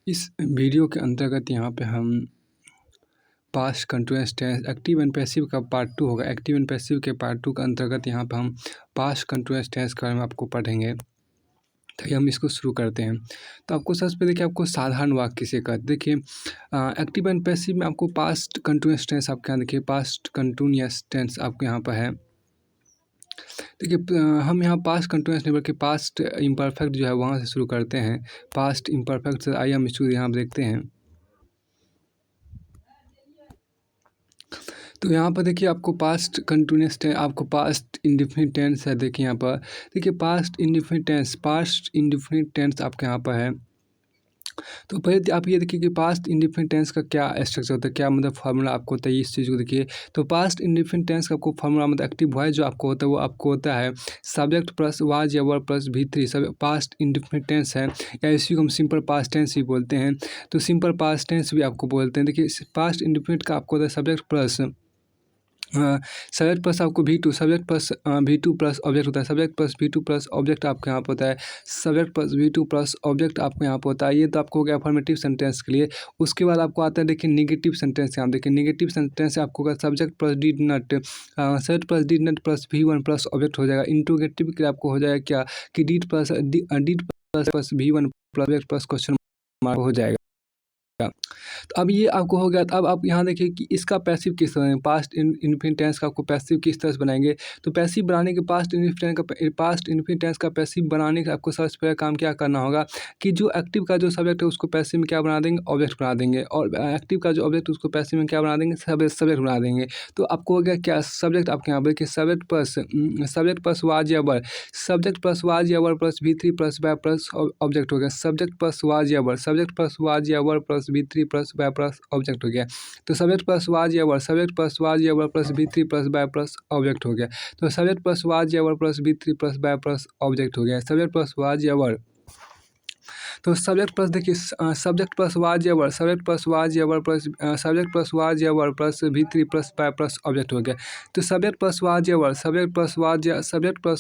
इस वीडियो के अंतर्गत यहाँ पे हम past continuous tense active and passive का पार्ट 2 होगा। एक्टिव एंड पैसिव के पार्ट 2 के अंतर्गत यहाँ पे हम पास्ट कंटिन्यूअस टेंस के बारे में आपको पढ़ेंगे। तो हम इसको शुरू करते हैं। तो आपको सबसे पहले देखिए आपको साधारण वाक्य से कहते देखिए एक्टिव एंड पैसिव में आपको पास्ट कंटिन्यूअस टेंस आपके यहाँ देखिए पास्ट कंटिन्यूअस टेंस आपके यहाँ पर है। देखिए हम यहाँ पास्ट कंटिन्यूअस नहीं बल्कि पास्ट इम्परफेक्ट जो है वहाँ से शुरू करते हैं। पास्ट इम्परफेक्ट से आइए हम इसको यहाँ देखते हैं। तो यहाँ पर देखिए आपको पास्ट कंटिन्यूअस टेंस आपको पास्ट इंडेफिनिट टेंस है। देखिए यहाँ पर देखिए पास्ट इंडेफिनिट टेंस आपके यहाँ पर है। तो पहले आप ये देखिए कि पास्ट इंडेफिनिट टेंस का क्या स्ट्रक्चर होता है, क्या मतलब फार्मूला आपको होता है, इस चीज़ को देखिए। तो पास्ट इंडेफिनिट टेंस का आपको फार्मूला मतलब एक्टिव वॉइस जो आपको होता है वो आपको होता है सब्जेक्ट प्लस वाज या वर्ब प्लस V3 सब पास्ट इंडेफिनिट टेंस है, या इसी को हम सिंपल पास्ट टेंस भी बोलते हैं। तो सिंपल पास्ट टेंस भी आपको बोलते हैं। देखिए पास्ट इंडेफिनिट का आपको होता है सब्जेक्ट प्लस सब्जेक्ट प्लस आपको V2 subject plus V2 plus object होता है। Subject plus V2 plus object आपके यहाँ पर होता है। Subject plus V2 plus object आपको यहाँ पर होता है। ये तो आपको हो गया अफर्मेटिव सेंटेंस के लिए। उसके बाद आपको आता है देखिए निगेटिव सेंटेंस। यहाँ देखिए निगेटिव सेंटेंस आपको होगा subject plus did not subject plus did not plus V1 plus object हो जाएगा। इंट्रोगेटिव के लिए आपको हो जाएगा क्या कि did plus V1 plus object plus question mark हो जाएगा। तो अब ये आपको हो गया। तो अब आप यहाँ देखिए कि इसका पैसिव किस तरह पास्ट इन्फिनिट टेंस का आपको पैसिव किस तरह से बनाएंगे। तो पैसिव बनाने के पास्ट इन्फिनिट टेंस का पैसिव बनाने का आपको सबसे पहले काम क्या करना होगा कि जो एक्टिव का जो सब्जेक्ट है उसको पैसिव में क्या बना देंगे, ऑब्जेक्ट बना देंगे। और एक्टिव का जो ऑब्जेक्ट उसको पैसिव में क्या बना देंगे, सब्जेक्ट बना देंगे। तो आपको हो गया क्या सब्जेक्ट आपके यहाँ पर सब्जेक्ट प्लस वाज या वर्ब, सब्जेक्ट प्लस वाज या verb plus V3 plus verb plus object हो गया। सब्जेक्ट प्लस वाज या वर्ब, सब्जेक्ट प्लस वाज या verb plus V3 plus verb plus object हो गया। तो सब्जेक्ट प्लस वाज या वर्ब, सब्जेक्ट प्लस वाज या verb plus V3 plus verb plus object हो गया। तो सब्जेक्ट प्लस वाज या verb plus V3 plus verb plus object हो गया। सब्जेक्ट प्लस वाज या वर्ब, तो सब्जेक्ट प्लस देखिए सब्जेक्ट प्लस वाज या वर्ब, सब्जेक्ट प्लस वाज या verb plus subject plus was या verb plus V3 plus verb plus object हो गया। तो सब्जेक्ट प्लस वाज या वर्ब, सब्जेक्ट प्लस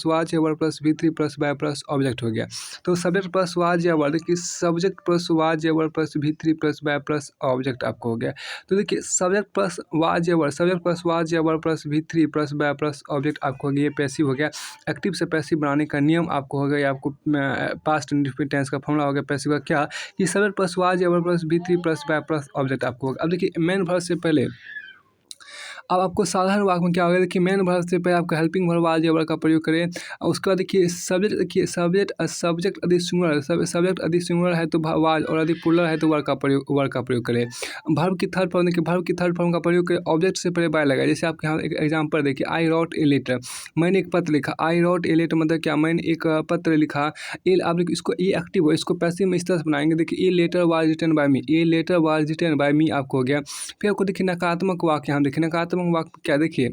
वाज या verb plus V3 plus verb plus object हो गया। तो सब्जेक्ट प्लस वाज या वर्ब देखिए सब्जेक्ट प्लस वाज या verb plus V3 plus verb plus object आपको हो गया। तो देखिए सब्जेक्ट प्लस वाज या वर्ब, सब्जेक्ट प्लस वाज या verb plus V3 plus verb plus object आपको हो गया। ये पैसिव हो गया। एक्टिव से पैसिव बनाने का नियम आपको हो गया। आपको पास्ट इंडेफिनिट टेंस का फॉर्मूला हो गया पैसिव का क्या कि सब्जेक्ट प्लस वाज या verb plus V3 plus verb plus object आपको होगा। अब देखिए मेन वर्ब से पहले अब आपको साधारण वाक्य में क्या होगा, देखिए मेन वर्ब से पहले आपका हेल्पिंग वर्ब वाज या वर्ब का प्रयोग करें। और उसके बाद देखिए सब्जेक्ट अधिक सिंगुलर है तो वाज, और अधिक प्लुरल है तो वर्ब का प्रयोग करें। वर्ब की थर्ड फॉर्म देखिए, वर्ब की थर्ड फॉर्म का प्रयोग करें। ऑब्जेक्ट से पहले बाय लगाए। जैसे आपके यहाँ एक एग्जाम्पल देखिए, आई रॉट ए लेटर, मैंने एक पत्र लिखा। आई रॉट ए लेटर मतलब क्या, मैंने एक पत्र लिखा। आप देखिए इसको ये एक्टिव हो, इसको पैसिव में इस तरह से बनाएंगे। देखिए a letter was written by me, a letter was written by me आपको हो गया। फिर आपको देखिए नकारात्मक वाक्य, हम देखिए नकारात्मक वाक्य क्या, देखिए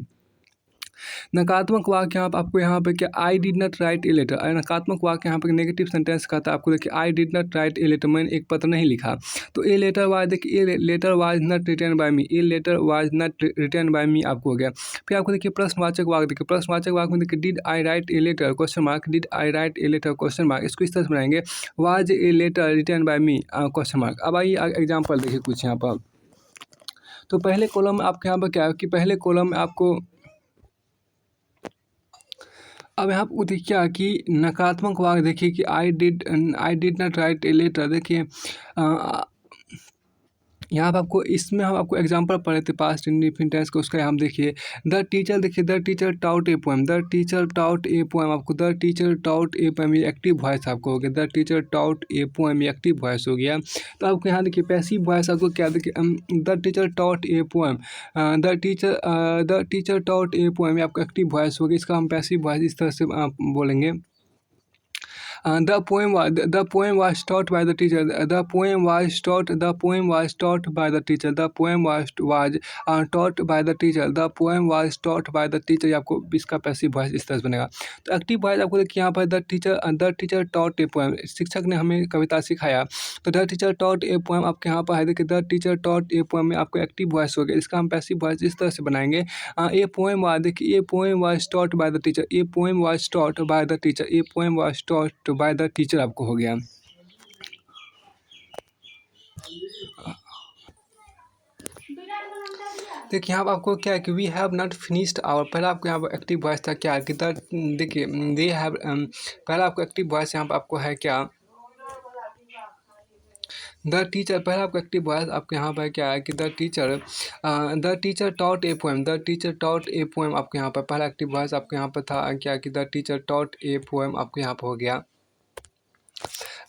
नकारात्मक वाक्य आपको यहाँ पे क्या I did not write a letter. नकारात्मक वाक्य यहाँ पे नेगेटिव सेंटेंस कहता है। आपको देखिए I did not write a letter, मैंने एक पत्र नहीं लिखा। तो ए लेटर वाज, देखिए a letter was not written by me, a letter was not written by me आपको हो गया। फिर आपको देखिए प्रश्नवाचक वाक्य, देखिए प्रश्नवाचक वाक्य में देखिए did I write a letter question mark, did I write a letter question mark, इसको इस तरह से बनाएंगे was a letter written by me question mark. अब आइए एग्जाम्पल देखिए कुछ यहाँ पर। तो पहले कॉलम में आपके यहाँ पर क्या है कि पहले कॉलम में आपको अब यहाँ पर देखिए क्या कि नकारात्मक वाक्य देखिए कि I did not write a letter. देखिए यहाँ पर आपको इसमें हम आपको एग्जांपल पढ़े थे पास्ट इंडेफिनिट टेंस को, उसका हम देखिए द टीचर, देखिए the teacher taught a poem, the teacher taught a poem आपको the teacher taught a poem ये एक्टिव वॉइस आपको हो गया। The teacher taught a poem ये एक्टिव वॉइस हो गया। तो आपको यहाँ देखिए पैसिव वॉइस आपको क्या, देखिए the teacher taught a poem, the teacher taught a poem ये आपको एक्टिव वॉइस हो गया। इसका हम पैसिव वॉइस इस तरह से बोलेंगे the poem was taught by the teacher, the poem was taught by the teacher, the poem was taught by the teacher, the poem was taught by the teacher। ये आपको इसका पैसिव वॉइस इस तरह से बनेगा। तो एक्टिव वॉइस आपको देखिए यहाँ पर the teacher taught a poem, शिक्षक ने हमें कविता सिखाया। तो the teacher taught a poem आपके यहाँ पर है, देखिए the teacher taught a poem में आपको एक्टिव वॉइस हो गया। इसका हम पैसिव वॉइस इस तरह से बनाएंगे ए पोएम वाज, देखिए a poem was taught by the teacher, a poem was taught by the teacher, a poem was taught by the teacher आपको हो गया। देखिए यहाँ पर आपको क्या है कि we have not finished our, पहला आपको यहाँ पर एक्टिव वॉइस था क्या कि द, देखिए दे हैव, पहला आपको एक्टिव वॉइस यहाँ पर आपको है क्या द टीचर, पहला आपका एक्टिव वॉइस आपके यहाँ पर क्या है कि the teacher taught A poem, the teacher taught a poem आपके यहाँ पर पहला एक्टिव वॉइस आपके यहाँ पर था क्या कि the teacher taught a poem आपके यहाँ पर हो गया।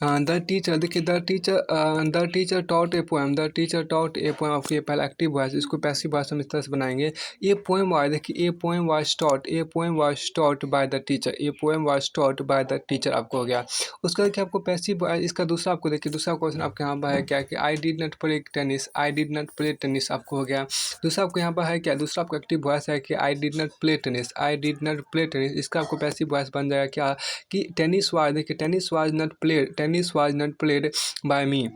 द टीचर, देखिए the teacher taught A poem, the teacher taught A poem आपको ये पहला एक्टिव वॉइस, इसको पैसिव वॉइस हम इस तरह से बनाएंगे। ए पोएम वाज, देखिए a poem was taught, a poem was taught by the teacher, a poem was taught by the teacher आपको हो गया। उसका देखिए आपको पैसिव, इसका दूसरा आपको देखिए दूसरा क्वेश्चन आपके यहाँ पर है क्या कि I did not play tennis, I did not play tennis आपको हो गया। दूसरा आपको यहाँ पर है क्या, दूसरा आपको एक्टिव वॉइस है कि I did not play tennis, I did not play tennis, इसका आपको पैसिव वॉइस बन जाएगा क्या कि टेनिस वाज, देखिए tennis was not played, tennis was not played by me.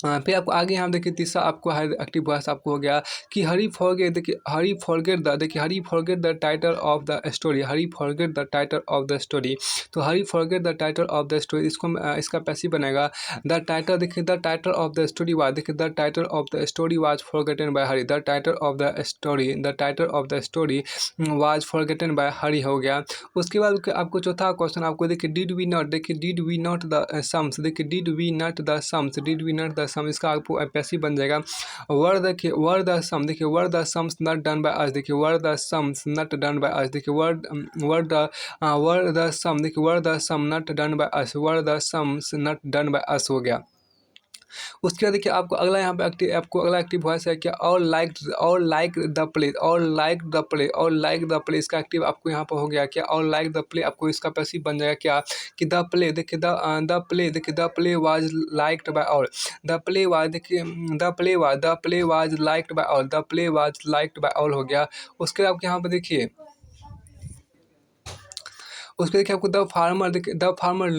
फिर आपको आगे यहाँ देखिए तीसरा आपको है एक्टिव वॉइस आपको हो गया कि हरी फॉरगेट, देखिए हरी फॉरगेट द, देखिए Hari forget the title of the story, Hari forget the title of the story, तो Hari forget the title of the story, इसको इसका पैसिव बनेगा द टाइटल, देखिए the title of the story was, देखिए the title of the story was forgotten by Hari, the title of the story, the title of the story was forgotten by Hari हो गया। उसके बाद आपको चौथा क्वेश्चन आपको देखिए डिड वी नॉट, देखिए did we not the sums, देखिए did we not the sums, did we not the sum, इसका आपको पैसिव बन जाएगा वर, देखिए वर द सम, देखिए were the sums not done by us, देखिए were the sums not done by us, देखिए were the sum, देखिए were the sum not done by us, were the sums not done by us हो गया। उसके बाद देखिए आपको अगला यहाँ पे एक्टिव, आपको अगला एक्टिव वॉइस है क्या और लाइक द प्ले, और लाइक द प्ले, और लाइक द प्ले, इसका एक्टिव आपको यहाँ पर हो गया क्या और लाइक द प्ले, आपको इसका पैसिव बन जाएगा क्या कि द प्ले, देखिए द प्ले, देखिए the play was liked by all, the play was, देखिए the play was liked by all, the play was liked by all हो गया। उसके बाद आपके यहाँ पर देखिए उसके देखिए आपको द फार्मर, देखिए the farmer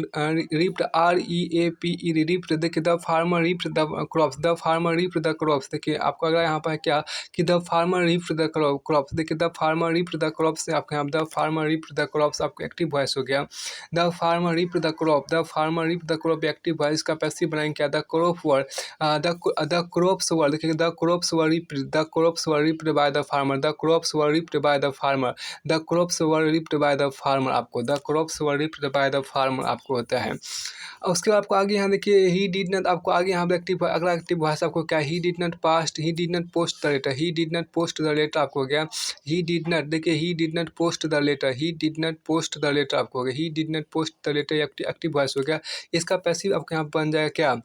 reaped, REAPE reaped, देखिए the farmer reaped the crops, the farmer reaped the crops, देखिए आपको अगर यहाँ पर है क्या कि the farmer reaped the crops, देखिए the farmer reaped the crops, आपके यहाँ the farmer reaped the crops आपको एक्टिव वॉइस हो गया। The farmer reaped the crop, the farmer reaped the crop active voice का पैसिव बनाएंगे क्या the crop were, the crops were, देखिए the crops were reaped, the crops were reaped by the farmer, the crops were reaped by the farmer, the crops were reaped by the farmer, आपको the crops were reaped by the farmer आपको होता है। और उसके बाद आपको आगे यहाँ देखिए ही डिड नॉट, आपको आगे यहाँ पे एक्टिव, अगला एक्टिव भाषा आपको क्या he did not past, he did not post the letter, he did not post the letter आपको हो गया। ही डिड नॉट, देखिए he did not post the letter, he did not post the letter आपको हो गया, he did not post the letter active voice हो गया। इसका पैसिव आपको यहाँ बन जाएगा क्या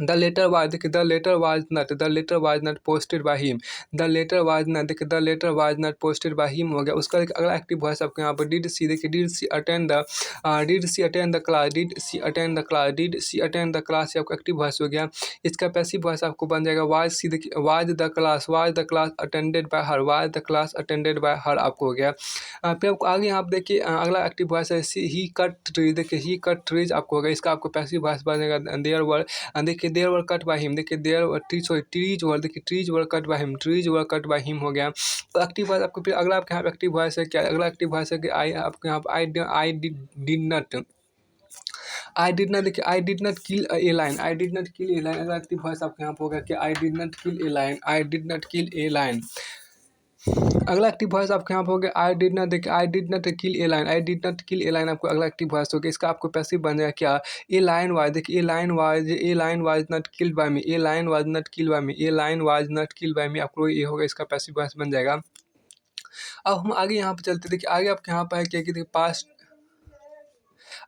द लेटर वाज, देखिए the letter was not, the letter was not posted by him, the letter was not, देखिए the letter was not posted by him हो गया। उसका अगला एक्टिव वॉइस आपको यहाँ पर डिड सी, देखिए did she attend the, did she attend the class, did she attend the class, did she attend the class, आपको एक्टिव वॉइस हो गया। इसका पैसिव वॉइस आपको बन जाएगा वाज सी, देखिए was the class attended by her, was the class attended by हर आपको हो गया। फिर आपको आगे यहाँ पर देखिए अगला एक्टिव वॉइस है सी ही कट ट्रीज, देखिए ही कट ट्रीज आपको हो गया। इसका आपको पैसिव वॉइस बनेगा देयर वर, देखिए there were cut by him, देखिए देयर ट्रीज वर, देखिए trees were cut by him, trees were cut by him हो गया। तो एक्टिव वॉइस आपको फिर अगला आपके यहाँ पे एक्टिव वॉइस है क्या, अगला एक्टिव वॉइस है कि आई, आपके यहाँ पे I did not, I did not, देखिए I did not kill a lion, I did not kill a lion, अगला एक्टिव वॉइस आपके यहाँ पे होगा कि I did not kill a lion, I did not kill a lion. अगला active voice आपके यहाँ पे हो गया आई डिड नॉट, देखिए I did not kill a lion, I did not kill a line आपको अगला एक्टिव वॉइस हो गया। इसका आपको पैसिव बन जाएगा क्या ए लाइन वाज, देखिए a lion was not killed by me, a lion was not killed by me, a lion was not killed by me आपको ये होगा, इसका पैसिव वॉइस बन जाएगा। अब हम आगे यहाँ पे चलते, देखिए आगे आपके यहाँ पे है क्या कि देखिए पास्ट,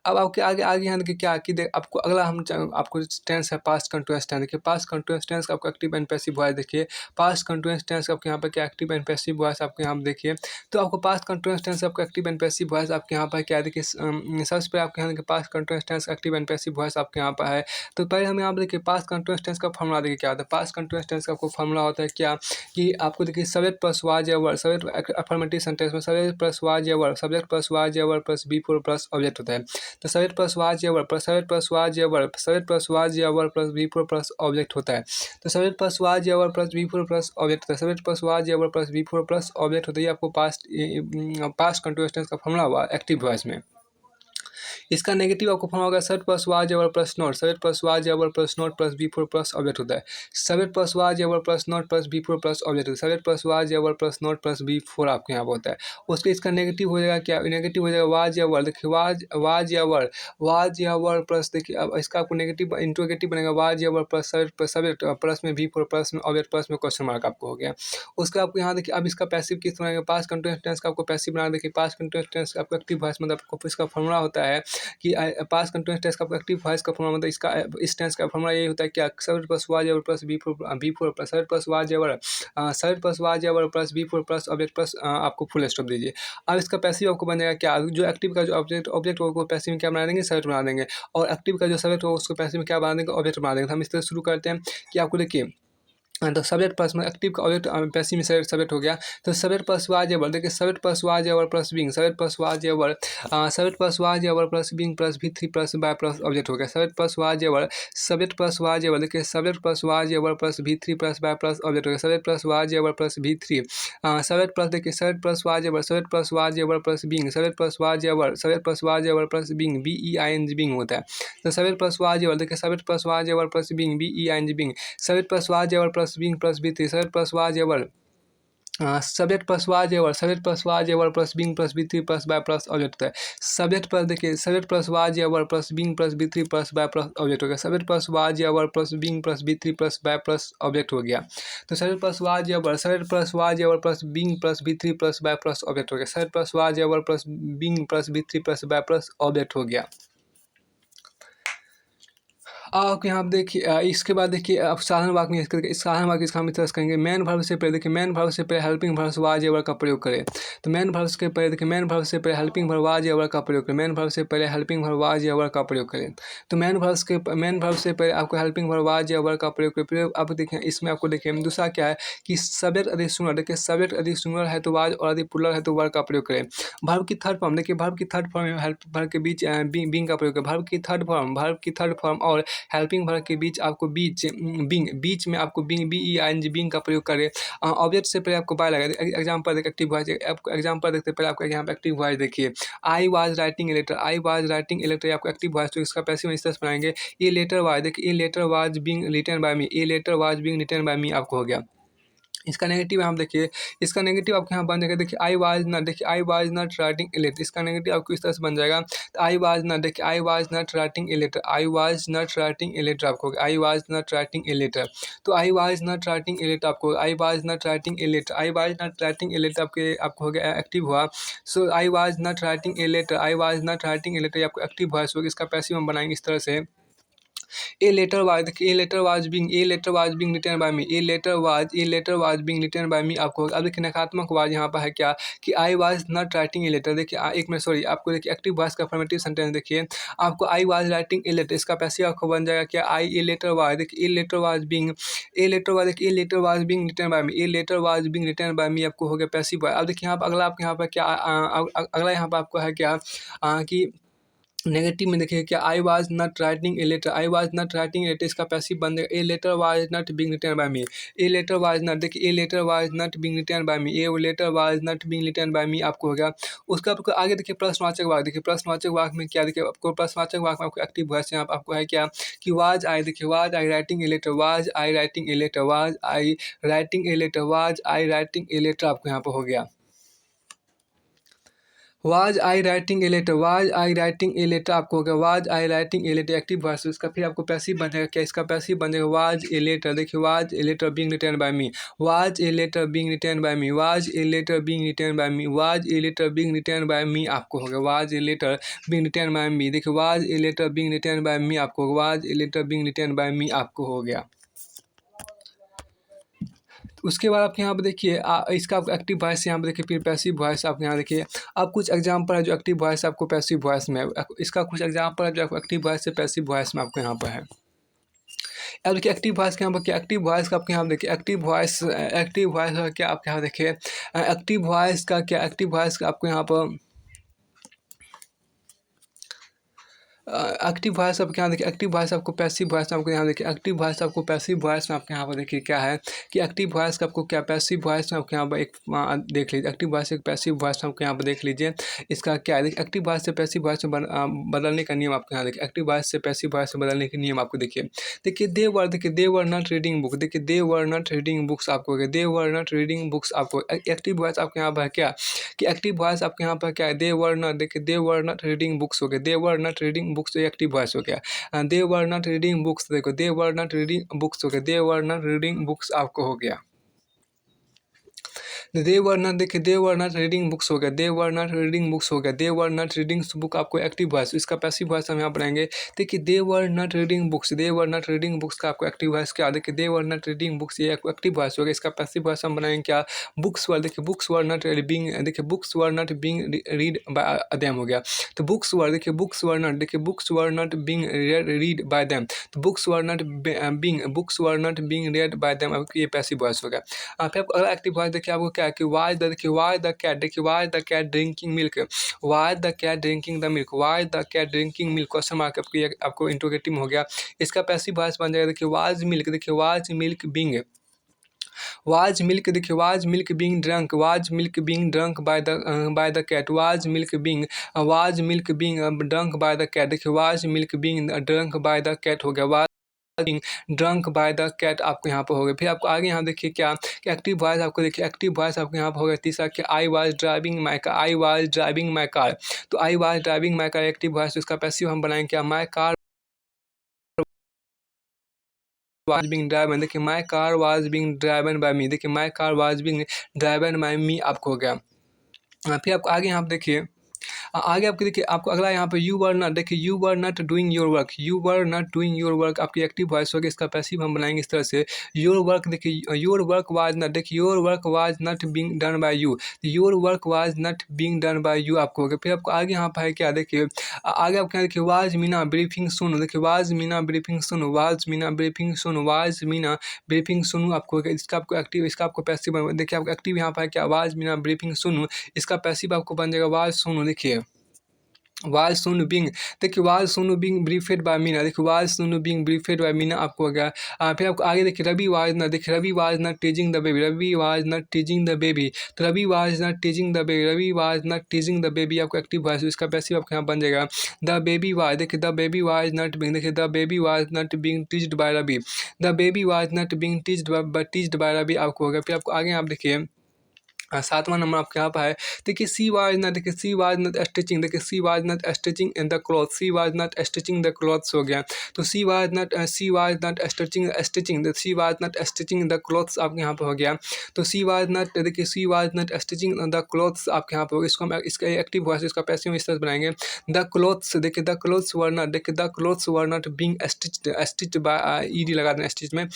अब आपके आगे आगे यहाँ देखिए क्या कि आपको अगला हम आपको टेंस है पास्ट कंटिन्यूअस टेंस, देखिए पास्ट कंटिन्यूअस टेंस का आपको एक्टिव एंड पैसिव वॉइस, देखिए पास्ट कंटिन्यूअस टेंस आपके यहाँ पे क्या एक्टिव एंड पैसिव वॉइस आपके यहाँ पे देखिए। तो आपको पास्ट कंटिन्यूअस टेंस आपका एक्टिव एंड पैसिव वॉइस आपके यहाँ पर क्या है, देखिए सबसे पहले आपके यहाँ देखिए past continuous tense active and passive voice आपके यहाँ पर है। तो पहले हम यहाँ पर देखिए पास्ट कंटिन्यूअस टेंस का फॉर्मूला देखिए क्या होता है। पास्ट कंटिन्यूअस टेंस का आपको फॉर्मूला होता है क्या कि आपको देखिए सब्जेक्ट प्लस वाज या वर्ब, सब्जेक्ट अफर्मेटिव सेंटेंस में सब्जेक्ट प्लस वाज या वर्ब, सब्जेक्ट प्लस वाज या verb plus B4 plus object होता है। तो सब्जेक्ट प्लस वाज या वर्ब, सब्जेक्ट प्लस वाज या वर्ब, सब्जेक्ट प्लस वाज या verb plus B4 plus object होता है। तो सब्जेक्ट प्लस वाज या verb plus B4 plus object होता है, सब्जेक्ट प्लस वाज या verb plus B4 plus object होता है। ये आपको पास्ट कंटिन्यूअस टेंस का फॉर्मूला हुआ एक्टिव वॉइस में। इसका नेगेटिव आपको फॉर्म होगा सब्जेक्ट प्लस वाज या verb plus not, subject plus was या verb plus not plus B four plus object होता है। सब्जेक्ट प्लस वाज या verb plus not plus B four plus object होता है। सब्जेक्ट प्लस वाज या verb plus not plus B four आपके यहाँ पर होता है। उसके इसका नेगेटिव हो जाएगा क्या, नेगेटिव हो जाएगा वाज या वर्ब। देखिए वाज या वर्ब प्लस, देखिए अब इसका आपको नेगेटिव इंट्रोगेटिव बनेगा वाज या वर्ब प्लस सब्जेक्ट प्लस में बी फोर प्लस में ऑब्जेक्ट प्लस में क्वेश्चन मार्क आपको हो गया। उसका आपको यहाँ देखिए अब इसका पैसिव किस बनाएगा, पास्ट कंटिन्यूअस टेंस का आपको पैसिव बना। देखिए पास्ट कंटिन्यूअस टेंस का आपको एक्टिव वॉइस मतलब आपको इसका फॉर्मूला होता है कि पास्ट कंटिन्यूअस टेंस का आपको एक्टिव वॉइस का फॉर्मूला मतलब इसका इस टेंस का फॉर्मूला यही होता है क्या, सब्जेक्ट प्लस वाज या verb plus B four plus subject plus was या वर्ब सब्जेक्ट प्लस वाज या verb plus B four plus object plus आपको फुल स्टॉप दीजिए। अब इसका पैसिव आपको बनेगा क्या, जो एक्टिव का जो ऑब्जेक्ट होगा पैसिव में क्या बना देंगे, सब्जेक्ट बना देंगे, और एक्टिव का जो सब्जेक्ट होगा उसको पैसिव में क्या बना देंगे, ऑब्जेक्ट बना देंगे। तो हम इस तरह शुरू करते हैं कि आपको देखिए तो सब्जेक्ट प्लस में एक्टिव का ऑब्जेक्ट पैसिव में सब्जेक्ट हो गया। तो सब्जेक्ट प्लस वाज या वर्ब, देखिए सब्जेक्ट प्लस वाज या verb plus being, subject plus was या वर्ब सब्जेक्ट प्लस वाज या वर्ब प्लस बीइंग प्लस भी three plus by plus object हो गया। सब्जेक्ट प्लस वाज या वर्ब, सब्जेक्ट प्लस वाज या वर्ब, देखिए सब्जेक्ट प्लस वाज या वर्ब प्लस भी three plus by plus object हो गया। सब्जेक्ट प्लस वाज या वर्ब प्लस भी थ्री सब्जेक्ट प्लस, देखिए सब्जेक्ट प्लस वाज या वर्ब, सब्जेक्ट प्लस वाज या verb plus being, subject plus was या वर्ब, सब्जेक्ट प्लस वाज या verb plus being BEING being होता है। तो सब्जेक्ट प्लस वाज या वर्ब, देखिए सब्जेक्ट प्लस वाज या verb plus being BEING being, subject plus was या वर्ब प्लस बीइंग प्लस भी थ्री, सब्जेक्ट प्लस वाज या वर्ब सब्जेक्ट प्लस वाज या वर्ब, सब्जेक्ट प्लस वाज या verb plus being plus B three plus by plus object होता है। Subject plus, देखिए subject plus was या verb plus being plus B three plus by plus object हो गया। Subject plus was या verb plus being plus B three plus by plus object हो गया। तो सब्जेक्ट प्लस वाज या verb, subject plus was या verb plus being plus B three plus by plus object हो गया। सब्जेक्ट प्लस वाज या verb plus being plus B three plus by plus object हो गया। आप यहाँ पे देखिए इसके बाद देखिए आप साधारण वाक्य में इसके साधारण वाक्य इसका हम इस तरह से करेंगे। मैन वर्ब से पहले, देखिए मैन वर्ब से पहले हेल्पिंग वर्ब वाज या वर्ब का प्रयोग करें। तो मैन वर्ब के पहले, देखिए मैन वर्ब से पहले हेल्पिंग वर्ब वाज या वर्ब का प्रयोग करें। मैन वर्ब से पहले हेल्पिंग वर्ब वाज या वर्ब का प्रयोग करें। तो मैन वर्ब से पहले आपको हेल्पिंग वर्ब वाज या वर्ब का प्रयोग करें। फिर आप देखिए इसमें आपको देखिए दूसरा क्या है कि सब्जेक्ट अधिक सिंगुलर, देखिए सब्जेक्ट अधिक सिंगुलर है तो वाज, और अधिक प्लुरल है तो वर्ब का प्रयोग करें। वर्ब की थर्ड फॉर्म, देखिए वर्ब की थर्ड फॉर्म हेल्प वर्ब के बीच बीइंग का प्रयोग करें। वर्ब की थर्ड फॉर्म और हेल्पिंग वर्ब के बीच आपको बीच में आपको BEING बीइंग का प्रयोग करें। ऑब्जेक्ट से पहले आपको बाय लगा। एग्जाम्पल देखिए एक्टिव वॉइस, आपको एग्जाम्पल देखते पहले आपको यहाँ पे एक्टिव वॉइस देखिए I was writing a letter, I was writing a letter आपको एक्टिव वॉइस, तो इसका पैसिव इस तरह से बनाएंगे ए लेटर वाज, देखिए a letter was being written by me, a letter was being written by me आपको हो गया। इसका नेगेटिव हम देखिए, इसका नेगेटिव आपके यहाँ बन जाएगा। देखिए आई वाज नॉट, देखिए I was not writing a letter, इसका नेगेटिव आपको इस तरह से बन जाएगा। तो आई वाज नॉट, देखिए I was not writing a letter, I was not writing a letter आपको, I was not writing a letter. तो I was not writing a letter आपको, I was not writing a letter, I was not writing a letter आपको हो गया active हुआ। So I was not writing a letter, I was not writing a letter आपको active voice होगा। इसका passive हम बनाएंगे इस तरह से ए लेटर वाज, देखिए a letter was being written by me, a letter was being written by me आपको। अब देखिए नकारात्मक वाज यहाँ पर है क्या कि I was not writing a letter, देखिए एक मिनट सॉरी, आपको देखिए एक्टिव वॉइस का अफर्मेटिव सेंटेंस देखिए आपको I was writing a letter, इसका पैसिव आपको बन जाएगा क्या आई ए लेटर वाज, देखिए a letter was being written by me, a letter was being written by me आपको हो गया पैसिव वॉइस। अब देखिए यहाँ पर अगला आपके यहाँ पर क्या अगला यहाँ पर आपको है क्या कि नेगेटिव में देखिए क्या I was not writing a letter, I was not writing a letter, इसका पैसिव बन जाएगा a letter was not being written by me, a letter was not, देखिए a letter was not being written by me, a letter was not being written by me आपको हो गया। उसका आपको आगे देखिए प्रश्नवाचक वाक्य, देखिए प्रश्नवाचक वाक्य में क्या, देखिए आपको प्रश्नवाचक वाक्य में आपको एक्टिव वॉइस यहाँ आपको है क्या कि वाज आई, देखिए was I writing a letter, was I writing a letter, was I writing a letter, was I writing a letter आपको यहाँ पर हो गया। Was I writing a letter, was I writing a letter आपको हो गया, was I writing a letter active voice. इसका फिर आपको पैसिव बन जाएगा क्या, इसका पैसिव बन जाएगा वाज ए लेटर, देखिए was a letter being written by me, was a letter being written by me, was a letter being written by me, was a letter being written by me आपको हो गया, was a letter being written by me, देखिए was a letter being written by me आपको, was a letter being written by me आपको हो गया। उसके बाद आप यहाँ पे देखिए इसका आपको एक्टिव वॉइस यहाँ पे देखिए, फिर पैसिव वॉइस आप यहाँ देखिए। अब कुछ एग्जांपल है जो एक्टिव वॉइस आपको पैसिव वॉइस में, इसका कुछ एग्जांपल है जो आपको एक्टिव वॉइस से पैसिव वॉइस में आपको यहाँ पर है। अब देखिए एक्टिव वॉइस के यहाँ पर क्या, एक्टिव वॉइस का आपके यहाँ देखिए एक्टिव वॉइस का क्या आपके यहाँ देखिए एक्टिव वॉइस का क्या, एक्टिव वॉइस का आपको यहाँ पर एक्टिव वॉइस आपके यहाँ देखिए, एक्टिव वॉइस आपको पैसिव वॉइस में आपको यहाँ देखिए, एक्टिव वॉइस आपको पैसिव वॉइस में आपके यहाँ पर देखिए क्या है कि एक्टिव वॉइस का आपको क्या पैसिव वॉइस में आपके यहाँ पर एक देख लीजिए, एक्टिव वॉइस एक पैसिव वॉइस में आपके यहाँ पर देख लीजिए इसका क्या है। देखिए एक्टिव वॉइस से पैसिव वॉइस में बदलने का नियम आपके यहाँ देखिए, एक्टिव वॉइस से पैसिव वॉइस में बदलने के नियम आपको देखिए। देखिए they were not reading book, देखिए they were not reading books आपको, दे वर नॉट रीडिंग बुक्स आपको एक्टिव वॉइस आपके यहाँ पर क्या कि एक्टिव वॉइस आपके यहाँ पर क्या है, दे वर नॉट, देखिए they were not reading books हो गया, they were not reading books active voice हो गया। They were not reading books, देखो they were not reading books हो गया, they were not reading books आपको हो गया। दे वर नॉट, देखिए they were not reading books हो गया, they were not reading books हो गया, they were not reading book आपको एक्टिव वॉइस, इसका पैसिव वॉइस हम यहाँ पढ़ेंगे। देखिए they were not reading books, they were not reading books का आपको एक्टिव वॉइस क्या, देखिए they were not reading books ये एक्टिव वॉइस हो गया, इसका पैसिव वॉइस हम बनाएंगे क्या, बुक्स वर, देखिए बुक्स वर नॉट बीइंग, देखिए books were not being read by them हो गया। तो बुक्स वर, देखिए बुक्स वर नॉट, देखिए books were not being read by them, तो books were not being, books were not being read by them, आपको ये passive voice हो गया। फिर आपको अगला एक्टिव वॉइस देखिए आपको क्या है कि वाई द, देखिए वाई द कैट, देखिए why the cat drinking milk, why the cat drinking the milk, why the cat drinking milk, question mark आपको ये आपको इंट्रोगेटिव हो गया। इसका पैसिव वॉइस बन जाएगा, देखिए वाज मिल्क, देखिए was milk being, was milk, देखिए was milk being drunk, was milk being drunk by the cat, was milk being, was milk being drunk by the cat, देखिए was milk being drunk by the cat हो गया, was drunk by the cat आपको यहाँ पर हो गया। फिर आपको आगे यहाँ देखिए क्या कि एक्टिव वॉइस आपको देखिए, एक्टिव वॉइस आपको यहाँ पर हो गया तीसरा कि I was driving my car, I was driving my car, तो I was driving my car active voice, इसका पैसिव हम बनाएंगे क्या, my car was being driven, देखिए my car was being driven by me, देखिए my car was being driven by me आपको हो गया। फिर आपको आगे यहाँ पर देखिए आगे आपके देखिए आपको अगला यहाँ पे यू वर नॉट, देखिए you were not doing your work, you were not doing your work आपकी एक्टिव वॉइस होगी, इसका पैसिव हम बनाएंगे इस तरह से योर वर्क, देखिए योर वर्क वाज नॉट, देखिए your work was not being done by you, your work was not being done by you आपको हो गया। फिर आपको आगे यहाँ पर है क्या, देखिए आगे आपके यहाँ देखिए वाज मीना ब्रीफिंग सुन, देखिए was Meena briefing soon, was Meena briefing soon, was Meena briefing सुनू आपको हो गया। इसका आपको एक्टिव, इसका आपको पैसिव, देखिए आपको एक्टिव यहाँ पर है क्या, वाज मीना ब्रीफिंग सुनू, इसका पैसिव आपको बन जाएगा वाज सुनू, देखिए वाज सुन बिंग, देखिए was Sonu being briefed by Meena, देखिए was Sonu being briefed by Meena आपको हो गया। फिर आपको आगे देखिए रवि वाज नॉट, देखिए Ravi was not teasing the baby, Ravi was not teasing the baby, तो Ravi was not teasing the baby, Ravi was not teasing the baby आपको एक्टिव वॉइस, इसका पैसिव आपके यहाँ बन जाएगा द बेबी वाज, देखिए the baby was not being, देखिए the baby was not being teased by Ravi, the baby was not being teased by Ravi आपको हो गया। फिर आपको आगे आप देखिए सातवां नंबर आपके यहाँ पर है, देखिए सी वाज नॉट, देखिए सी वाज नॉट स्टिचिंग, देखिए she was not stitching in the cloth, she was not stitching the clothes हो गया। तो she was not stitching stitching, she was not stitching the clothes आपके यहाँ पर हो गया। तो सी वाज नॉट, देखिए she was not stitching the clothes आपके यहाँ पर होगा। इसको हम इसका एक्टिव वॉइस, इसका पैसिव इस तरह से बनाएंगे द क्लॉथ्स, देखिए द क्लॉथ्स वर नॉट, देखिए the clothes were not being stitched by ED लगा देना स्टिच में,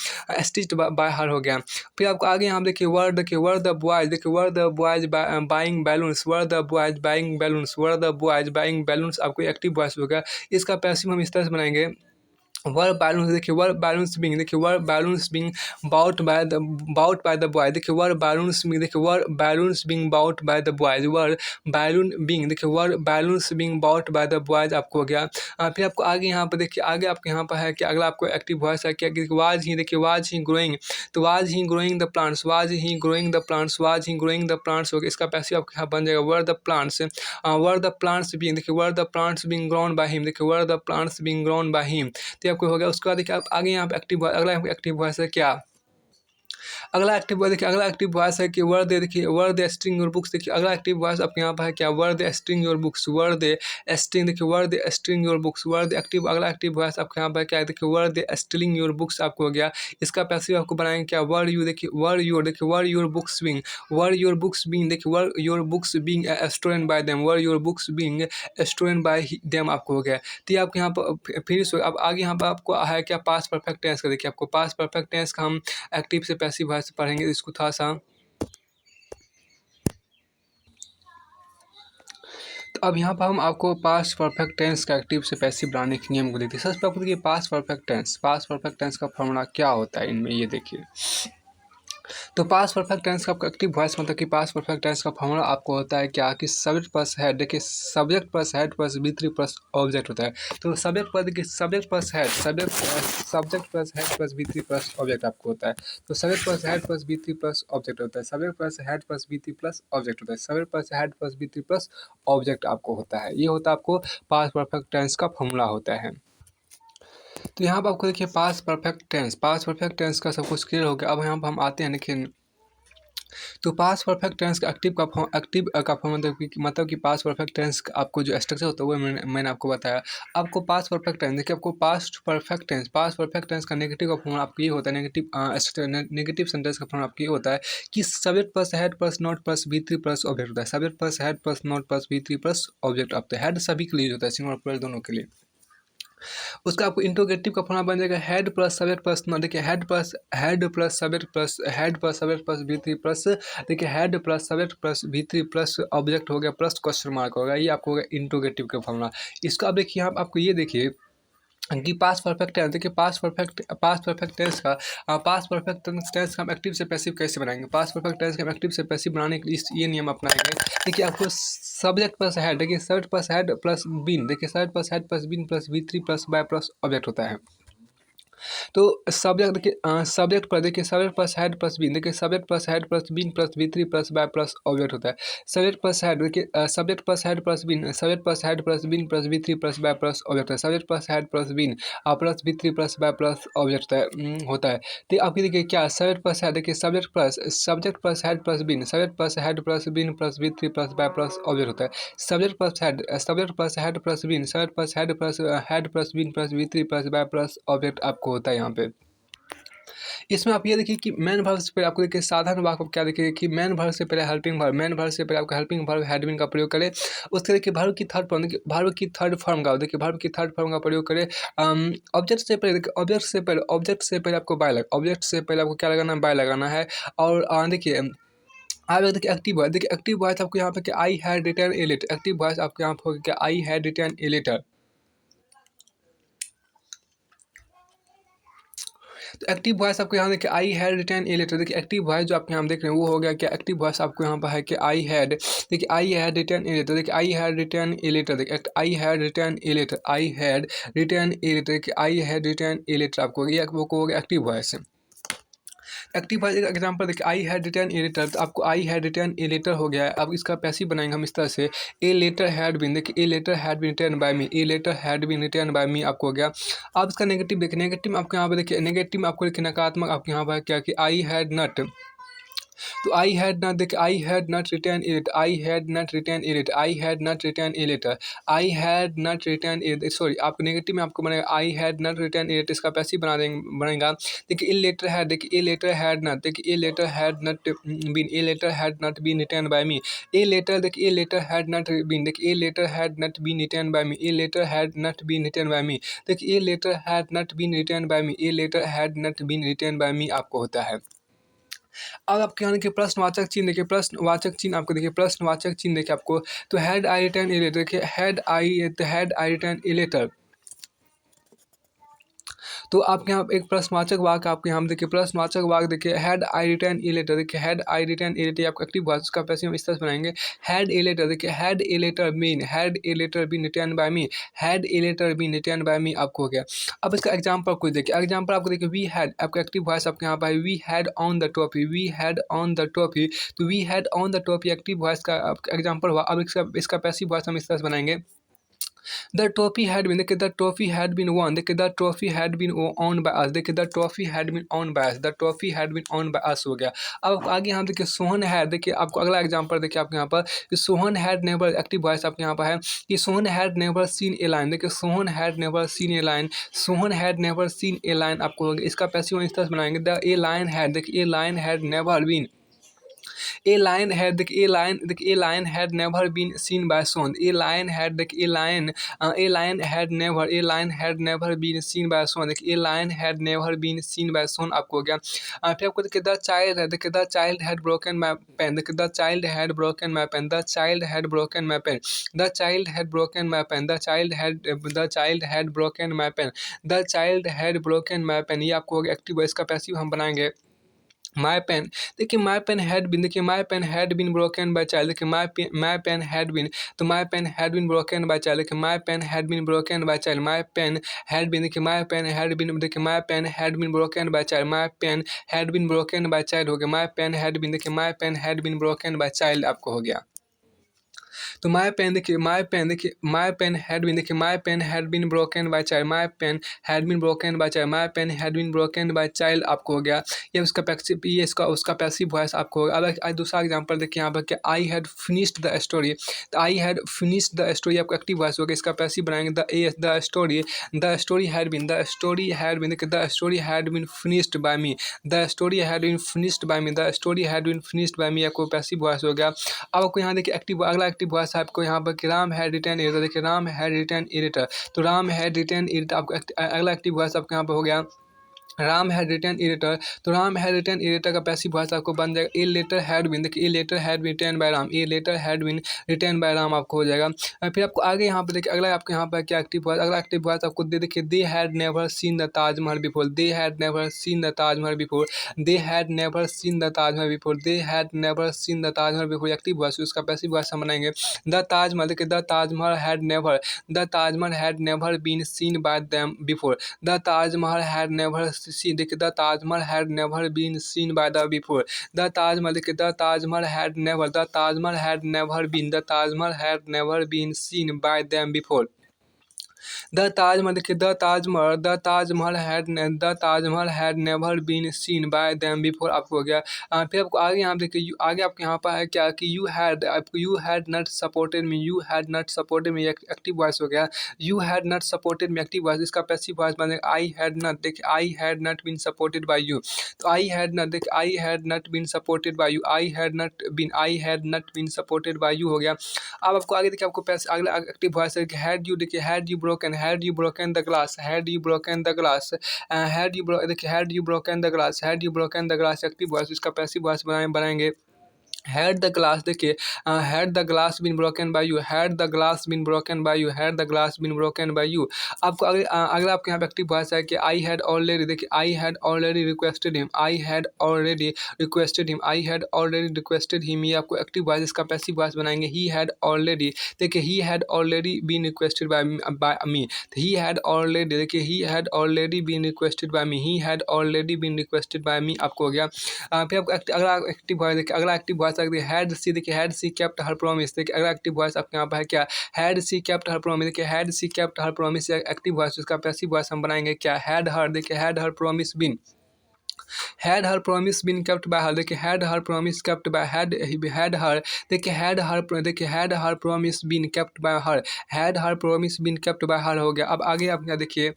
स्टिच्ड बाय हर हो गया। फिर आपको आगे यहाँ देखिए वर्ड, देखिए वर द बॉयज, देखिए were the boys buying balloons, were the boys buying balloons, were the boys buying balloons आपको एक्टिव वॉइस होगा। इसका पैसिव हम इस तरह से बनाएंगे वर बैलून्स, देखिए वर बैलून्स बिंग, देखिए were balloons being bought by the boy, देखिए वर बैलून्स बिंग, देखिए were balloons being bought by the boys, were balloon being, देखिए were balloons being bought by the boys आपको हो गया। फिर आपको आगे यहाँ पर देखिए आगे आपके यहाँ पर है कि अगला आपको एक्टिव वॉइस है क्या, वाज ही, देखिए वाज ही ग्रोइंग, तो was he growing the plants, was he growing the plants, was he growing the plants हो गया। इसका पैसिव आपके यहाँ बन जाएगा were the plants, were the plants being, देखिए were the plants being grown by him, देखिए were the plants being grown by him, तो आपको हो गया। उसके बाद देखिए आप आगे यहाँ पे एक्टिव, अगला एक्टिव वॉइस है क्या, अगला एक्टिव वॉइस देखिए, अगला एक्टिव वॉइस है कि वर दे, देखिए were they stealing your books, देखिए अगला एक्टिव वॉइस आपके यहाँ पर है क्या, were they stealing your books, were they stealing, देखिए were they stealing your books, were they active, अगला एक्टिव वॉइस आपके यहाँ पर क्या है, देखिए were they stealing your books आपको हो गया। इसका पैसिव आपको बनाएंगे क्या, वर यू, देखिए वर योर, देखिए were your books being, were your books being, देखिए were your books being stolen by them, were your books being stolen by them आपको हो गया। तो ये आपके यहाँ पर फिर से अब आगे यहाँ पर आपको है क्या, पास्ट परफेक्ट टेंस का, देखिए आपको पास्ट परफेक्ट टेंस का हम एक्टिव से पैसिव वॉइस पढ़ेंगे, इसको थोड़ा सा। तो अब यहाँ पर हम आपको पास्ट परफेक्ट टेंस का एक्टिव से पैसिव बनाने के नियम को देखते हैं। सबसे पहले आपको देखिए पास्ट परफेक्ट टेंस का फॉर्मूला क्या होता है इनमें, ये देखिए तो पास परफेक्ट टेंस का आपका एक्टिव वॉइस मतलब कि पास परफेक्ट टेंस का फॉर्मूला आपको होता है क्या कि सब्जेक्ट प्लस हेड, देखिए subject plus had plus B three plus object होता है। तो सब्जेक्ट पर देखिए subject plus had, subject plus had plus B three plus object आपको होता है। तो subject plus had plus B three plus object होता है, subject plus had plus B three plus object होता है, subject plus had plus B three plus object आपको होता है। ये होता है आपको पास परफेक्ट टेंस का फॉर्मूला होता है। तो यहाँ पर आपको देखिए पास परफेक्ट टेंस का सब कुछ क्लियर हो गया। अब यहाँ पर हम आते हैं देखिए, तो पास परफेक्ट टेंस का एक्टिव का फॉर्म मतलब कि पास परफेक्ट टेंस का आपको जो स्ट्रक्चर होता है वो मैंने आपको बताया। आपको पास परफेक्ट टेंस देखिए, आपको पास परफेक्ट टेंस का नेगेटिव का फॉर्म आपको ये होता है, नेगेटिव सेंटेंस का फॉर्म आपको ये होता है कि subject plus had plus not plus B three plus object होता है। Subject plus had plus not plus B three plus object आपका हेड सभी के लिए होता है, सिंगल और प्लूरल दोनों के लिए। उसका आपको इंट्रोगेटिव का फॉर्म बन जाएगा had plus subject plus not, देखिए had plus subject plus B three plus, देखिए had plus subject plus B three plus object हो गया प्लस क्वेश्चन मार्क होगा, ये आपको होगा इंट्रोगेटिव का फॉर्मूला। इसका अब देखिए आप आपको ये देखिए कि पास परफेक्ट टेंस, देखिए पास परफेक्ट टेंस का हम एक्टिव से पैसिव कैसे बनाएंगे। पास परफेक्ट टेंस का हम एक्टिव से पैसिव बनाने के लिए ये नियम अपनाएंगे। देखिए आपको सब्जेक्ट प्लस हेड, देखिए subject plus had plus been, देखिए subject plus had plus been plus B three plus by plus object होता है। तो सब्जेक्ट देखिए subject plus had plus been, देखिए subject plus had plus been plus B three plus by plus object होता है। Subject plus had देखिए subject plus had plus been, subject plus had plus been plus B three plus by plus object है। Subject plus had plus been plus B three plus by plus object होता है। तो आपकी देखिए क्या subject plus had, देखिए subject plus had plus been, subject plus had plus been plus B three plus by plus object होता है। Subject plus had plus been, subject plus had plus been plus B three plus by plus object आपको होता है यहाँ पे। इसमें आप ये देखिए कि मेन वर्ब से पहले आपको देखिए साधारण वाक्य आप क्या देखिए कि मेन वर्ब से पहले हेल्पिंग वर्ब, मेन वर्ब से पहले आपका हेल्पिंग वर्ब हैड बीन का प्रयोग करें। उसके देखिए वर्ब की थर्ड फॉर्म, देखिए वर्ब की थर्ड फॉर्म का देखिए वर्ब की थर्ड फॉर्म का प्रयोग करें। ऑब्जेक्ट से पहले देखिए ऑब्जेक्ट से पहले आपको ऑब्जेक्ट से पहले आपको क्या लगाना है, बाय लगाना है। और देखिए आप देखिए एक्टिव वॉइस आपको यहाँ पे कि I had written a letter, active voice आपको यहाँ पे होगा कि I had written a letter. तो एक्टिव वॉइस आपको यहाँ देखिए I had written a letter, देखिए एक्टिव वॉइस जो आप यहाँ देख रहे हैं वो हो गया क्या, एक्टिव वॉइस आपको यहाँ पर है कि आई हैड, देखिए I had written a letter, देखिए I had written a letter, देखिए I had written a letter, I had written a letter, देखिए I had written a letter आपको ये वो हो गया एक्टिव वॉइस। एक्टिव वॉइस एक एग्जाम्पल देखिए I had written a letter, तो आपको I had written a letter हो गया है। अब इसका पैसिव बनाएंगे हम इस तरह से, ए लेटर हैड बीन, देखिए a letter had been written by me, a letter had been written by me आपको हो गया। अब इसका नेगेटिव देखिए, नेगेटिव में आपको यहाँ पे देखिए, नेगेटिव में आपको देखिए नकारात्मक आपके यहाँ पर क्या कि आई हैड नॉट, तो आई हैड नॉट देखिए I had not written a letter, I had not written a letter, I had not written a letter, I had not written a, sorry आपको नेगेटिव में आपको बनेगा I had not written a letter, इसका passive बनेगा। देखिए a letter had, देखिए a letter had not, देखिए a letter had not been, a letter had not been return by me, a letter देखिए a letter had not been, देखिए a letter had not been return by me, a letter had not been return by me, देखिए a letter had not been return by me, a letter had not been return by me आपको होता है। अब आपके यहाँ देखिए प्रश्नवाचक चिन्ह, देखिए प्रश्नवाचक चिन्ह आपको देखिए प्रश्नवाचक चिन्ह देखिए आपको, तो had I written a letter, देखिए had I written a letter, तो आपके यहाँ एक प्रश्नवाचक वाक्य आपके यहाँ देखिए प्रश्नवाचक वाक्य देखिए had I written a letter, देखिए had I written a letter आपका एक्टिव वॉइस का पैसिव हम इस तरह से बनाएंगे, हैड ए लेटर, देखिए had a letter been, had a letter been return by me, had a letter been return by me आपको हो गया। अब इसका एग्जाम्पल कुछ देखिए, एग्जाम्पल आपको देखिए वी हैड, आपका एक्टिव वॉइस आपके यहाँ पर we had on the topi, we had on the topi, तो we had on the topi active voice का एग्जाम्पल हुआ। अब इसका पैसिव वॉइस हम इस तरह से बनाएंगे, the trophy had been, देखिए the trophy had been won, देखिए the trophy had been owned by us, देखिए the trophy had been owned by us, the trophy had been owned by us हो गया। अब आगे यहाँ देखिए सोहन है, देखिए आपको अगला एग्जांपल देखिए आपके यहाँ पर Sohan had never, active voice आपके यहाँ पर है कि Sohan had never seen a line, देखिए Sohan had never seen a line, Sohan had never seen a line आपको हो गया। इसका पैसिव इस तरह से बनाएंगे, द ए लाइन हैड, देखिए a line had never been, a line had, देखिए a line had never been seen by Sohan, a line had, देखिए a line had never, a line had never been seen by Sohan, देखिए a line had never been seen by Sohan आपको हो गया। फिर आपको देखिए the child है, देखिए the child had broken my pen, देखिए the child had broken my pen, the child had broken my pen, the child had broken my pen, the child had broken my pen, the child had broken my pen, ये आपको हो गया active voice का passive हम बनाएंगे। माई pen, देखिए my pen had been, देखिए my pen had been broken by child, देखिए माई पेन हैड बीन, तो my pen had been broken by child, देखिए my pen had been broken by child, my pen had been, देखिए my pen had been, देखिए my pen had been broken by child, my pen had been broken by child हो गया, my pen had been, देखिए my pen had been broken by child आपको हो गया। तो my pen, देखिए my pen, देखिए माई पेन हैड बीन, देखिए my pen had been broken by child, my pen had been broken by child, my pen had been broken by child आपको हो गया। ये उसका पैसिव, ये इसका उसका पैसिव वॉइस आपको होगा। अब आज दूसरा एग्जांपल देखिए यहाँ पर कि I had finished the story, तो I had finished the story आपका एक्टिव वॉइस होगा। इसका पैसिव बनाएंगे the story had been, the story had been, देखिए the story had been finished by me, the story had been finished by me, the story had been finished by me आपको passive voice हो गया। अब आपको यहाँ देखिए active, अगला active voice आपको यहाँ पर कि राम हैड रिटन एडिटर, देखिए राम हैड रिटन एडिटर, तो राम हैड रिटन एडिटर आपको अगला एक्टिव वॉइस आपको यहाँ पर हो गया राम हैड रिटन एडिटर, तो राम हैड रिटन एडिटर का पैसिव वॉइस आपको बन जाएगा ए लेटर हैड बीन, देखिए a letter had been written by Ram, a letter had been written by Ram आपको हो जाएगा। फिर आपको आगे यहाँ पर देखिए अगला आपको यहाँ पर क्या एक्टिव वॉइस, अगला एक्टिव वॉइस आपको देखिए they had never seen the Taj Mahal before, they had never seen the Taj Mahal before, they had never seen the Taj Mahal before, they had never seen the Taj Mahal before active voice, उसका पैसिव वॉइस हम बनाएंगे the Taj Mahal, देखिए the Taj Mahal had never, the Taj Mahal had never been seen by them before, the Taj Mahal had never seen, देखिए the Taj Mahal had never been seen by the before, the Taj Mahal, देखिए the Taj Mahal had never, the Taj Mahal had never been, the Taj Mahal had never been seen by them before, the Taj Mahal, देखिए the Taj Mahal had never been seen by them before आपको हो गया। फिर आपको आगे यहाँ देखिए आगे आपके यहाँ पर है क्या कि you had not supported me, you had not supported me active voice हो गया, you had not supported me active voice, इसका पैसिव वॉइस बनेगा आई हैड नॉट, देखिए I had not been supported by you, तो I had not, देखिए I had not been supported by you, I had not been supported by you हो गया। अब आपको आगे देखिए आपको अगला एक्टिव वॉइस है कि हैड यू, देखिए had you broken the glass, had you broken the glass, देखिए had you broken the glass, had you broken the glass active voice, इसका पैसिव वॉइस बनाएंगे हैड द ग्लास, देखिए had the glass been broken by you, had the glass been broken by you, had the glass been broken by you. आपको अगला आपके यहाँ पे active voice है कि आई हैड ऑलरेडी, देखिए I had already requested him, I had already requested him, I had already requested him, ये आपको एक्टिव वॉइस, इसका पैसिव वॉइस बनाएंगे ही हैड ऑलरेडी, देखिए he had already been requested by me, he had already, देखिए he had already been requested by me, he had already been requested by me आपको हो गया। फिर आपको अगला एक्टिव वॉइस, देखिए अगला एक्टिव वॉइस हैड सी, देखिए had she kept her promise, देखिए अगला एक्टिव वॉइस आपके यहाँ पर है क्या had she kept her promise, देखिए had she kept her promise active voice, उसका पैसिव वॉइस हम बनाएंगे क्या हैड हर, देखिए had her promise been, had her promise been kept by her, देखिए had her promise kept by had her, देखिए had her promise been kept by her, had her promise been kept by her हो गया। अब आगे आप क्या देखिए,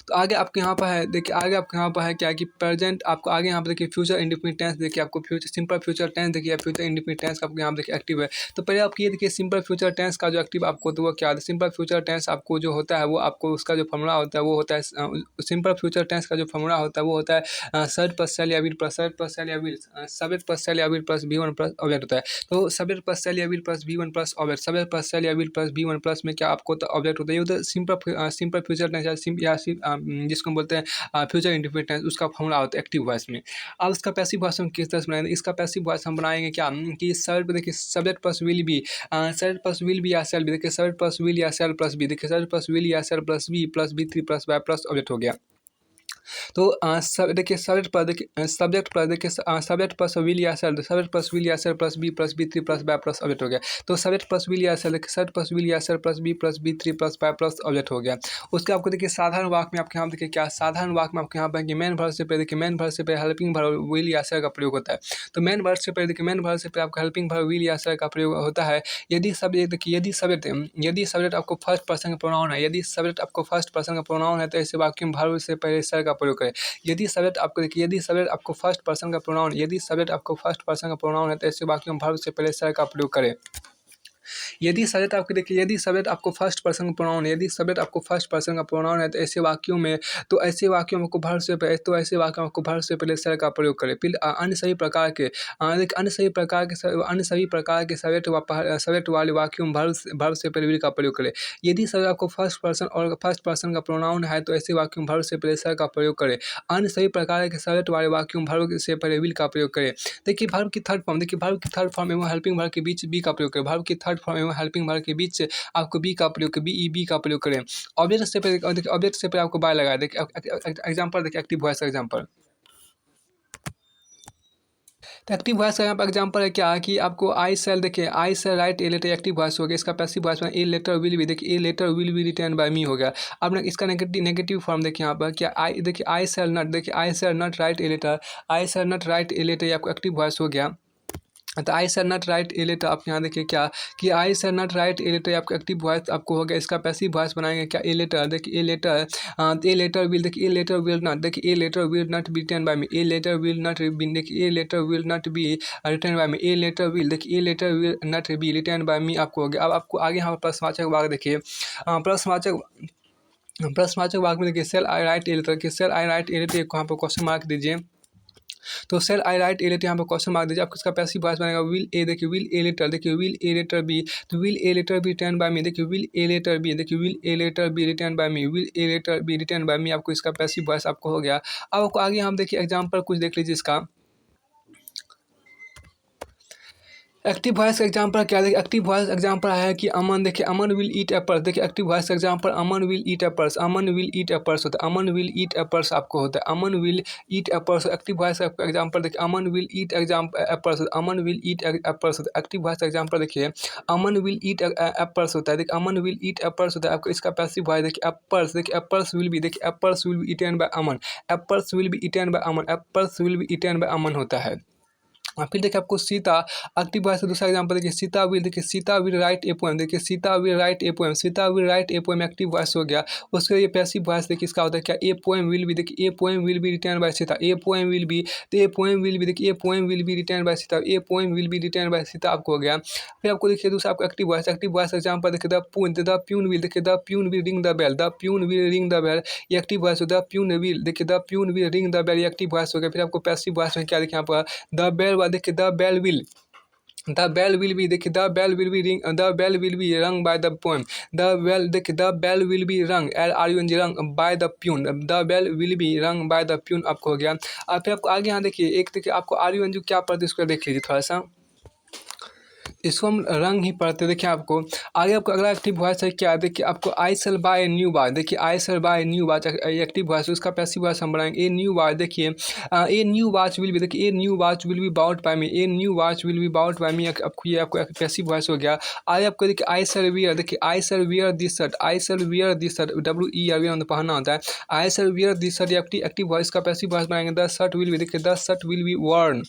तो आगे आपके यहाँ पर है, देखिए आगे आपके यहाँ पर है क्या कि प्रेजेंट, आपको आगे यहाँ पर देखिए फ्यूचर इंडेफिनिट टेंस, देखिए आपको फ्यूचर सिंपल फ्यूचर टेंस, देखिए फ्यूचर इंडेफिनिट टेंस आपको यहाँ पर देखिए एक्टिव है। तो पहले आपकी ये देखिए सिंपल फ्यूचर टेंस का जो एक्टिव आपको तो वो क्या है, सिंपल फ्यूचर टेंस आपको जो होता है वो आपको उसका जो फॉर्मूला होता है वो होता है सिंपल फ्यूचर टेंस का जो फॉर्मूला होता है वो होता है सर्ड प्लस सेल या will plus third plus shall या विल सब्जेक्ट प्लस सेल या will plus V1 plus object होता है। तो सब्जेक्ट प्लस सेल या will plus V1 plus object, subject plus shall या विल प्लस V1 प्लस में क्या आपको तो ऑब्जेक्ट होता है, ये होता है सिंपल फ्यूचर टेंस या जिसको हम बोलते हैं फ्यूचर इंडेफिनिट टेंस, उसका फॉर्मूला होता है एक्टिव वॉइस में। अब इसका पैसिव वॉइस हम किस तरह से बनाएंगे, इसका पैसिव वॉइस हम बनाएंगे क्या कि सब्जेक्ट देखिए सब्जेक्ट प्लस विल बी या सेल बी, देखिए सब्जेक्ट प्लस विल या सेल प्लस बी, देखिए सब्जेक्ट प्लस विल या सेल प्लस बी प्लस B3 plus by plus object हो गया। तो देखिए सब्जेक्ट पर देखिए सब्जेक्ट प्लस विल या सेल, सब्जेक्ट प्लस विल या cell plus B plus B3 plus by plus object हो गया। तो सब्जेक्ट प्लस विल या सेल, देखिए सब्जेक्ट प्लस विल या cell plus B plus B3 plus by plus object हो गया। उसके आपको देखिए साधारण वाक्य में आपके यहाँ देखिए क्या साधारण वाक्य में आपके यहाँ पर मेन वर्ब से पहले देखिए मेन वर्ब से पहले हेल्पिंग वर्ब विल या सेल का प्रयोग होता है। तो मेन वर्ब से पहले देखिए मेन वर्ब से पहले आपका हेल्पिंग वर्ब विल या सेल का प्रयोग होता है। यदि सब्जेक्ट आपको फर्स्ट पर्सन का प्रोनाउन है, यदि सब्जेक्ट आपको फर्स्ट पर्सन का प्रोनाउन है तो ऐसे वाक्य में वर्ब से पहले सेल का प्रयोग करें। यदि सब्जेक्ट आपको फर्स्ट पर्सन का प्रोनाउन है तो ऐसे वाक्य में वर्ब से पहले सेल का प्रयोग करें। यदि सब्जेक्ट आपको देखिए, यदि सब्जेक्ट आपको फर्स्ट पर्सन का प्रोनाउन है, यदि सब्जेक्ट आपको फर्स्ट पर्सन का प्रोनाउन है, तो ऐसे वाक्यों में आपको वर्ब से पहले सेल का प्रयोग करें। फिर अन्य सभी प्रकार के सब्जेक्ट वाले वाक्यों में वर्ब से पहले विल का प्रयोग करें। यदि सब्जेक्ट आपको फर्स्ट पर्सन का प्रोनाउन है, तो ऐसे वाक्यों में वर्ब से पहले सेल का प्रयोग करें। अन्य सभी प्रकार के सब्जेक्ट वाले वाक्यों में वर्ब से पहले विल का प्रयोग करें। देखिए वर्ब की थर्ड फॉर्म एवं हेल्पिंग वर्ब के बीच बी का प्रयोग करें। वर्ब की थर्ड फॉर्म एवं हेल्पिंग वर्ब के बीच आपको बी का प्रयोग बी का प्रयोग करें। ऑब्जेक्ट से पहले आपको बाय लगाया। देखिए एग्जांपल, देखिए एक्टिव वॉइस का एग्जांपल। तो एक्टिव वॉइस का यहाँ पर एग्जांपल है क्या कि आपको आई सेल, देखिए I shall write a letter, active voice हो गया। इसका पैसिव वॉइस में ए लेटर विल बी, देखिए a letter will be written by me हो गया। अब इसका नेगेटिव फॉर्म देखिए यहाँ पर क्या आई सेल नॉट, देखिए I shall not write a letter, I shall not write a letter, ये आपको एक्टिव वॉइस हो गया। तो I shall not write a letter, आप यहाँ देखिए क्या कि I shall not write a letter आपका एक्टिव वॉइस आपको हो गया। इसका पैसिव वॉइस बनाएंगे क्या, ए लेटर, देखिए ए लेटर विल, देखिए ए लेटर विल नॉट, देखिए a letter will not be written by me, a letter will not be, देखिए a letter will not be written by me, a letter will, देखिए a letter will not be written by me आपको हो गया। अब आपको आगे यहाँ पर प्रश्नवाचक वाक्य देखिए, प्रश्नवाचक वाक्य में देखिए shall I write a letter, shall I write a letter, यहाँ पर क्वेश्चन मार्क दीजिए। तो shall I write a letter यहाँ पर क्वेश्चन मार्क दीजिए। आपको इसका पैसिव वॉइस बनेगा विल ए, देखिए विल ए लेटर, देखिए विल ए लेटर बी, तो will a letter be written by me, देखिए विल ए लेटर बी, देखिए will a letter be written by me, will a letter be written by me, आपको इसका passive voice आपको हो गया। अब आपको आगे हम देखिए एग्जाम्पल कुछ देख लीजिए इसका। एक्टिव वॉइस एग्जांपल क्या, देखिए एक्टिव वॉइस एग्जांपल है कि अमन, देखिए अमन विल ईट एप्पल्स, देखिए active voice example Aman will eat apples, Aman will eat apples होता है, अमन विल ईट एप्पल्स आपको होता है, Aman will eat apples. Active voice example देखिए Aman will eat apples, Aman will eat apples होता है। एक्टिव वॉइस एग्जांपल देखिए अमन विल ईट एप्पल्स होता है, देखिए अमन विल ईट एप्पल्स होता है। आपको इसका पैसिव वॉइस देखिए एप्पल्स, देखिए एप्पल्स विल बी, देखिए apples will be eaten by Aman, apples will be eaten by Aman, apples will be eaten by Aman होता है। फिर देखिए आपको सीता, एक्टिव वॉइस का दूसरा एग्जांपल देखिए सीता विल, देखिए Sita will write a poem, देखिए Sita will write a poem, Sita will write a poem active voice हो गया। उसके ये पैसिव वॉइस देखिए इसका होता है क्या, ए पोएम विल बी, देखिए a poem will be written by Sita, a poem will be, तो ए पोएम विल बी, देखिए a poem will be written by Sita, a poem will be written by Sita आपको हो गया। फिर आपको देखिए दूसरा आपको एक्टिव वॉइस एग्जांपल देखिए द प्यून विल, देखिए the peon will ring the bell, the peon will ring the bell, ये एक्टिव वॉइस हो, द प्यून विल, देखिए the peon will ring the bell, ये एक्टिव वॉइस हो गया। फिर आपको पैसिव वॉइस में क्या देखिए यहाँ पर द बेल, देखिए the bell will, the bell will be, देखिए the bell will be ring, the bell will be rung by the poem, the bell, देखिए the bell will be rung RUNG rung by the peon, the bell will be rung by the peon आपको हो गया। और फिर आपको आगे यहाँ देखिए एक देखिए आपको RUNG क्या पढ़ते हैं इसको देख लीजिए थोड़ा सा, इसको हम रंग ही पढ़ते हैं। देखिए आपको आगे आपको अगला एक्टिव वॉइस है क्या, देखिए आपको I shall buy a new watch, देखिए I shall buy a new watch active voice, उसका पैसिव वॉइस हम बनाएंगे ए न्यू वॉच, देखिए a new watch will be, देखिए a new watch will be bought by me, a new watch will be bought by me, आपको ये आपको passive voice हो गया। आगे आपको देखिए आई सेल वियर, देखिए I shall wear this shirt, I shall wear this shirt WER पहनना होता है, I shall wear this shirt active voice का पैसिव वॉइस बनाएंगे द शर्ट विल बी, देखिए the shirt will be worn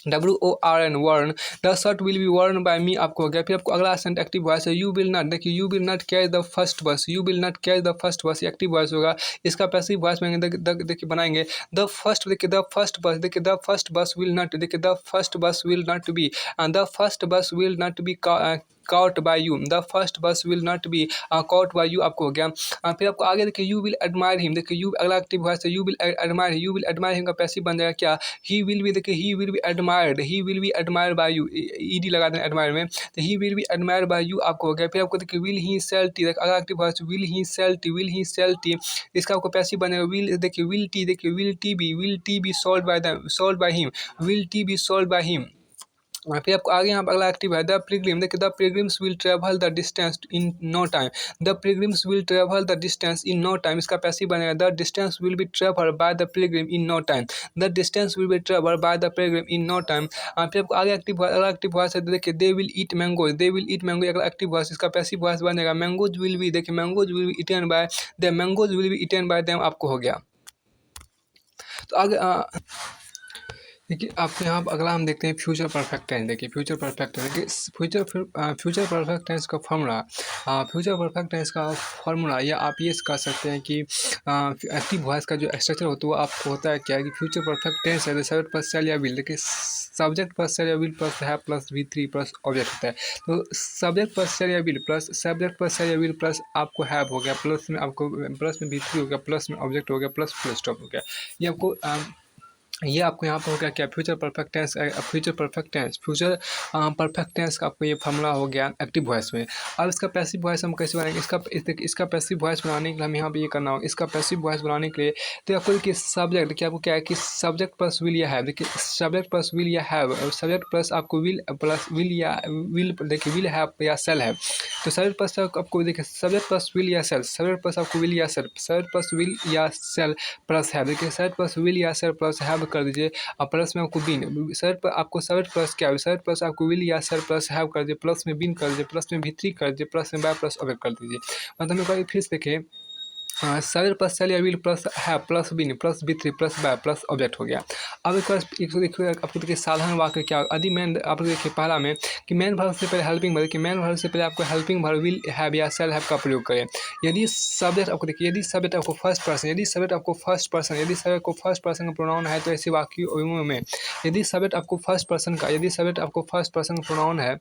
WORN worn, the shirt will be worn by me आपको हो गया। फिर आपको अगला सेंट एक्टिव वॉइस है यू विल नॉट, देखिए you will not catch the first bus, you will not catch the first bus active voice होगा। इसका पैसिव वॉइस में देखिए बनाएंगे द फर्स्ट, देखिए द फर्स्ट बस, देखिए the first bus will not, देखिए the first bus will not be, the first bus will not be caught by you, the first bus will not be caught by you आपको हो गया। फिर आपको आगे देखिए you will admire him, देखिए you अगला एक्टिव वॉइस है you will admire him का पैसिव बन जाएगा क्या, he will be, देखिए he will be admired by you, ED लगा दें admire में, तो he will be admired by you आपको हो गया। फिर आपको देखिए will he sell tea, अगला active voice will he sell tea, इसका आपको पैसिव बनेगा will, देखिए will tea be sold by him, will tea be sold by him। फिर आपको आगे यहाँ पर अगला एक्टिव है द पिलग्रिम, देखिए the pilgrims will travel the distance in no time, the pilgrims will travel the distance in no time, इसका passive बनेगा the distance will be travel by the pilgrim in no time, the distance will be travel by the pilgrim in no time. फिर आपको आगे अगला active voice है देखिए they will eat mangoes, they will eat mango अगला active voice, इसका passive voice बनेगा mangoes will be, देखिए mangoes will be eaten by the, mangoes will be eaten by them आपको हो गया। तो आगे देखिए, आपके यहाँ पे अगला हम देखते हैं फ्यूचर परफेक्ट टेंस। देखिए फ्यूचर परफेक्ट टेंस, देखिए फ्यूचर परफेक्ट टेंस का फॉर्मूला, फ्यूचर परफेक्ट टेंस का फॉर्मूला, या आप ये कह सकते हैं कि एक्टिव वॉइस का जो स्ट्रक्चर होता है वो आपको होता है क्या है कि फ्यूचर परफेक्ट टेंस है सब्जेक्ट प्लस शैल या विल। देखिए सब्जेक्ट प्लस शैल या will plus have plus V3 plus object होता है। तो सब्जेक्ट प्लस शैल या विल प्लस सब्जेक्ट प्लस शैल या विल प्लस आपको हैव हो गया, प्लस में आपको प्लस में V3 हो गया, प्लस में ऑब्जेक्ट हो गया, प्लस फुल स्टॉप हो गया। ये आपको ये आपको यहाँ पर हो गया क्या, future perfect tense. Future perfect tense, future perfect tense का आपको ये फॉर्मूला हो गया एक्टिव वॉइस में। अब इसका पैसिव वॉइस हम कैसे बनाएंगे, इसका पैसिव वॉइस बनाने के लिए हम यहाँ पे ये करना होगा। इसका पैसिव वॉइस बनाने के लिए तो आपको देखिए सब्जेक्ट, देखिए आपको क्या है कि सब्जेक्ट प्लस विल या हैव। देखिए सब्जेक्ट प्लस विल या हैव, सब्जेक्ट प्लस आपको विल प्लस विल या विल, देखिए विल हैव या सेल हैव। तो सब्जेक्ट प्लस आपको देखिए सब्जेक्ट प्लस विल या सेल, सब्जेक्ट प्लस आपको विल या सेल, सब्जेक्ट प्लस विल या सेल प्लस हैव। देखिए सब्जेक्ट प्लस विल या सेल प्लस हैव कर दीजिए, और प्लस में आपको बिन, सब्जेक्ट पर आपको सब्जेक्ट प्लस क्या है, सब्जेक्ट प्लस आपको विल या सेल प्लस हैव कर दीजिए, प्लस में बिन कर दीजिए, प्लस में V3 कर दीजिए, प्लस में बाय प्लस ऑब्जेक्ट कर दीजिए। मतलब एक बार फिर से देखिए सब्जेक्ट प्लस सेल या will plus have plus been plus V3 plus by plus object हो गया। अब एक बार देखिए आपको देखिए साधारण वाक्य क्या, यदि मैन, आप देखिए पहला में कि मैन वर्ब से पहले हेल्पिंग वर्ब, देखिए मैन वर्ब से पहले आपको हेल्पिंग वर्ब विल हैव या सेल हैव का प्रयोग करें। यदि सब्जेक्ट आपको देखिए, यदि सब्जेक्ट आपको फर्स्ट पर्सन, यदि सब्जेक्ट आपको फर्स्ट पर्सन, यदि सब्जेक्ट को फर्स्ट पर्सन का प्रोनाउन है तो ऐसे वाक्यों में, यदि सब्जेक्ट आपको फर्स्ट पर्सन का, यदि सब्जेक्ट आपको फर्स्ट पर्सन का प्रोनाउन है,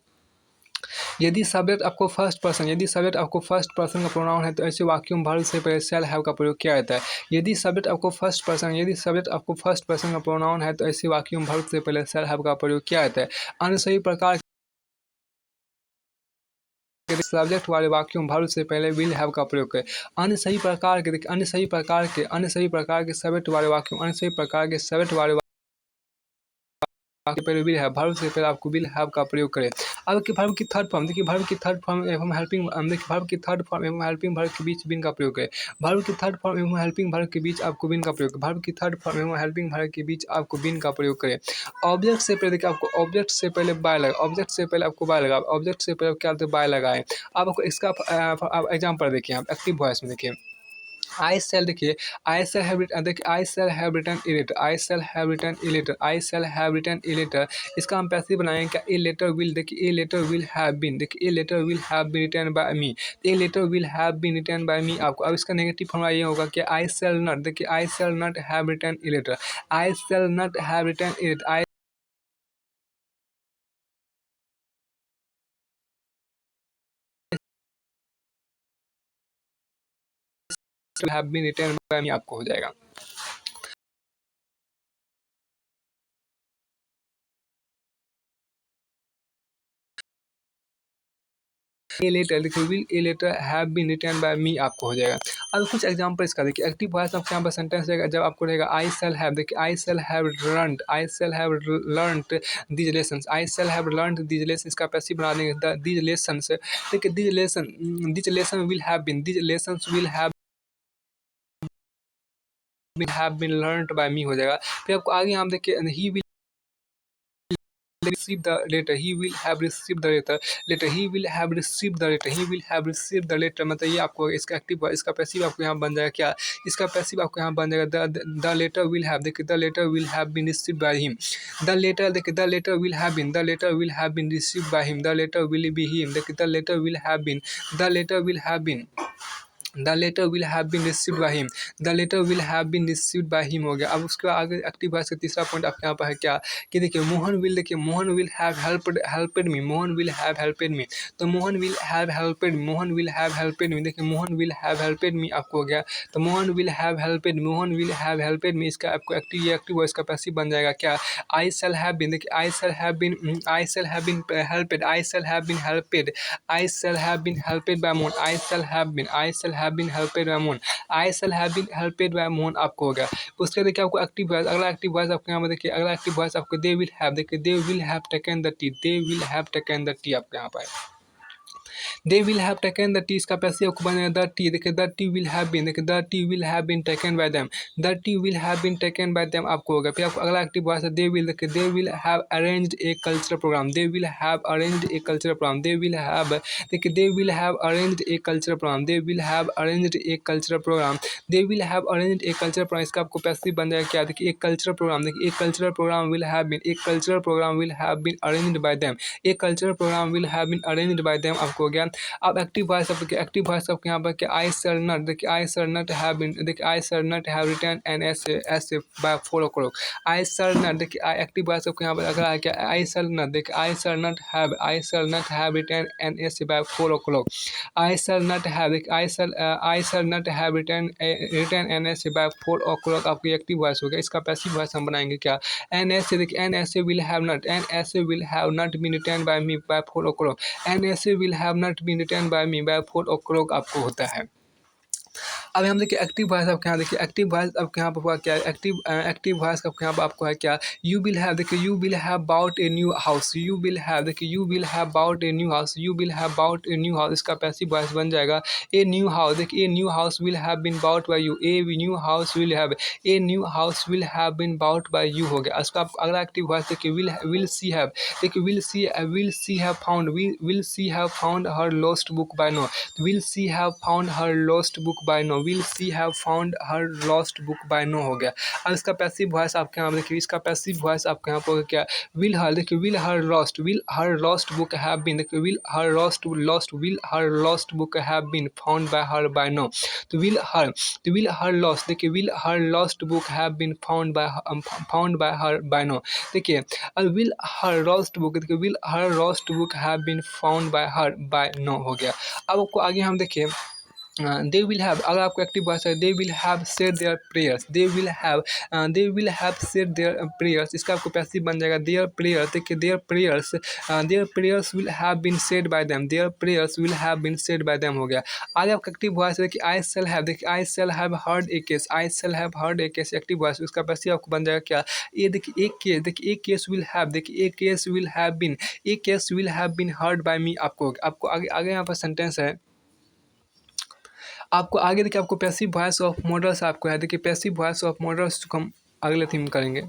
यदि सब्जेक्ट आपको फर्स्ट पर्सन, यदि सब्जेक्ट आपको फर्स्ट पर्सन का प्रोनाउन है तो ऐसे वाक्यों में वर्ब से पहले शैल हैव का प्रयोग किया जाता है। यदि सब्जेक्ट आपको फर्स्ट पर्सन, यदि सब्जेक्ट आपको फर्स्ट पर्सन का प्रोनाउन है तो ऐसे वाक्यों में वर्ब से पहले शैल हैव का प्रयोग किया जाता है। अन्य सभी प्रकार के सब्जेक्ट वाले वाक्यों में वर्ब से पहले विल हैव का प्रयोग करें। अन्य सभी प्रकार के, देखिए अन्य सभी प्रकार के सब्जेक्ट वाले वाक्यों, अन्य सभी प्रकार के सब्जेक्ट वाले पहले विल हैव, वर्ब से पहले आपको विल हैव का प्रयोग करें। अब कि वर्ब की थर्ड फॉर्म, देखिए वर्ब की थर्ड फॉर्म एवं हेल्पिंग, देखिए वर्ब की थर्ड फॉर्म एवं हेल्पिंग वर्ब के बीच बिन का प्रयोग करें। वर्ब की थर्ड फॉर्म एवं हेल्पिंग वर्ब के बीच आपको बिन का प्रयोग, वर्ब की थर्ड फॉर्म एवं हेल्पिंग वर्ब के बीच आपको बिन का प्रयोग करें। ऑब्जेक्ट से पहले देखिए आपको ऑब्जेक्ट से पहले बाय लगा, ऑब्जेक्ट से पहले आपको बाय लगा, ऑब्जेक्ट से पहले क्या बाय लगाएं। अब आपको इसका एग्जाम्पल देखिए, आप एक्टिव वॉइस में देखिए आई सेल, देखिए आई सेल हैव रिटन, देखिए I shall have written a letter, I shall have written a letter, I shall have written a letter. इसका हम पैसिव बनाएंगे क्या, ए लेटर विल, देखिए a letter will have been, देखिए a letter will have been written by me, a letter will have been written by me आपको। अब इसका negative formula ये होगा कि आई सेल नॉट, देखिए I shall not have written a letter, I shall not have written a letter, I have been written by me आपको हो जाएगा। ए लेटर, देखिए will a letter have been written by me आपको हो जाएगा। अब कुछ एग्जांपल इसका देखिए, एक्टिव वॉइस आपके यहाँ पर सेंटेंस रहेगा जब आपको रहेगा आई सेल हैव, देखिए I shall have learned, I shall have learned these lessons, I shall have learned these lesson. इसका पैसिव बना देंगे दीज लेसन्स, देखिए these lesson will have been, these lessons will have been learned by me हो जाएगा। फिर आपको आगे हम देखिए he will receive the letter, he will have received the letter, letter he will have received the letter, he will have received the letter। मतलब ये आपको इसका एक्टिव, इसका पैसिव आपको यहाँ बन जाएगा क्या, इसका पैसिव आपको यहाँ बन जाएगा द लेटर विल हैव, देखिए the letter will have been received by him, the letter, देखिए the letter will have been, the letter will have been received by him, the letter will be him, देखिए the letter will have been, the letter will have been, the letter will have been received by him, the letter will have been received by him हो गया। अब उसके बाद आगे active voice का तीसरा point आपके यहाँ पर है क्या कि देखिए मोहन विल, देखिए Mohan will have helped me, Mohan will have helped me, तो Mohan will have helped, Mohan will have helped me, देखिए Mohan will have helped me आपको हो गया। तो Mohan will have helped, Mohan will have helped me, इसका आपको एक्टिव वॉइस का पैसिव बन जाएगा क्या, आई सेल हैव बीन, देखिए I shall have been, I shall have been helped, I shall have been helped, I shall have been helped by Mohan, I shall have been, I shall have been helped by Mohan, I shall have been helped by Mohan आपको हो गया। उसके देखिए आपको active voice, अगला active voice आपके यहाँ पर देखिए, अगला एक्टिव वॉइस आपको दे विल हैव, देखिए they will have taken the tea, they will have taken the tea आपके यहाँ पर। They will have taken the tea, इसका पैसिव आपको बनाना द टी, देखिए the tea will have been, देखिए the tea will have been taken by them, the tea will have been taken by them आपको होगा। फिर आपको अगला एक्टिव वॉइस है दे विल, देखिए they will have arranged a cultural programme, they will have arranged a cultural programme, they will have, देखिए they will have arranged a cultural programme, they will have arranged a cultural programme, they will have arranged a cultural programme, इसका आपको passive बन जाएगा क्या, देखिए एक cultural programme, देखिए एक cultural programme will have been, एक cultural programme will have been arranged by them, एक cultural programme will have been arranged by them आपको हो गया। अब एक्टिव वॉइस आपको क्या, एक्टिव वॉइस आपके यहाँ पर क्या, आई शैल नॉट, देखिए I shall not have been, देखिए I shall not have written an essay by 4 o'clock, I shall not, देखिए आई एक्टिव वॉइस आपको यहाँ पर अगर है क्या, आई शैल नॉट, देखिए I shall not have, I shall not have written an essay by 4 o'clock, I shall not have, देखिए I shall not have written an essay by 4 o'clock आपकी active voice हो गया। इसका पैसिव वॉइस हम बनाएंगे क्या, N ऐसे, देखिए an essay will have not, an essay will have not been written by me by 4 o'clock, an essay will have not been written by me by 4 o'clock आपको होता है। अब हम देखिए एक्टिव वॉइस आपके यहाँ, देखिए एक्टिव वॉइस आपके यहाँ पर हुआ क्या, एक्टिव वॉइस आपके यहाँ पर आपको है क्या, यू विल हैव, देखिए you will have bought a new house, you will have, देखिए you will have bought a new house, you will have bought a new house, इसका पैसिव वॉइस बन जाएगा ए न्यू हाउस, देखिए a new house will have been bought by you, a new house will have, a new house will have been bought by you हो गया। उसका आपको अगला active voice देखिए विल सी हैव, देखिए will she have found, will she have found her lost book by now, will she have found her lost book by now, will she have found her lost book by now हो गया। अब इसका passive voice आपके यहाँ देखिए, इसका passive voice आपके यहाँ पर क्या, विल हर, देखिए will her lost book have been, देखिए will her lost book have been found by her by now, तो विल हर लॉस्ट, देखिए will her lost book have been found by her by now, देखिए अब will her lost book, देखिए will her lost book have been found by her by now हो गया। अब आपको आगे हम देखिए दे विल हैव, अगर आपको एक्टिव वॉइस है they will have said their prayers, they will have said their prayers, इसका आपको पैसिव बन जाएगा देयर प्रेयर्स, देखिए their prayers will have been said by them, their prayers will have been said by them हो गया। आगे आपका active voice है कि आई शेल हैव, देखिए I shall have heard a case, I shall have heard a case active voice, इसका passive आपको बन जाएगा क्या, ये देखिए एक केस, देखिए एक केस विल हैव, देखिए एक case will have been heard by me आपको आगे आगे यहाँ पर सेंटेंस है, आपको आगे देखिए आपको पैसिव वॉइस ऑफ मॉडल्स आपको है, देखिए पैसिव वॉइस ऑफ मॉडल्स को हम अगले थीम करेंगे।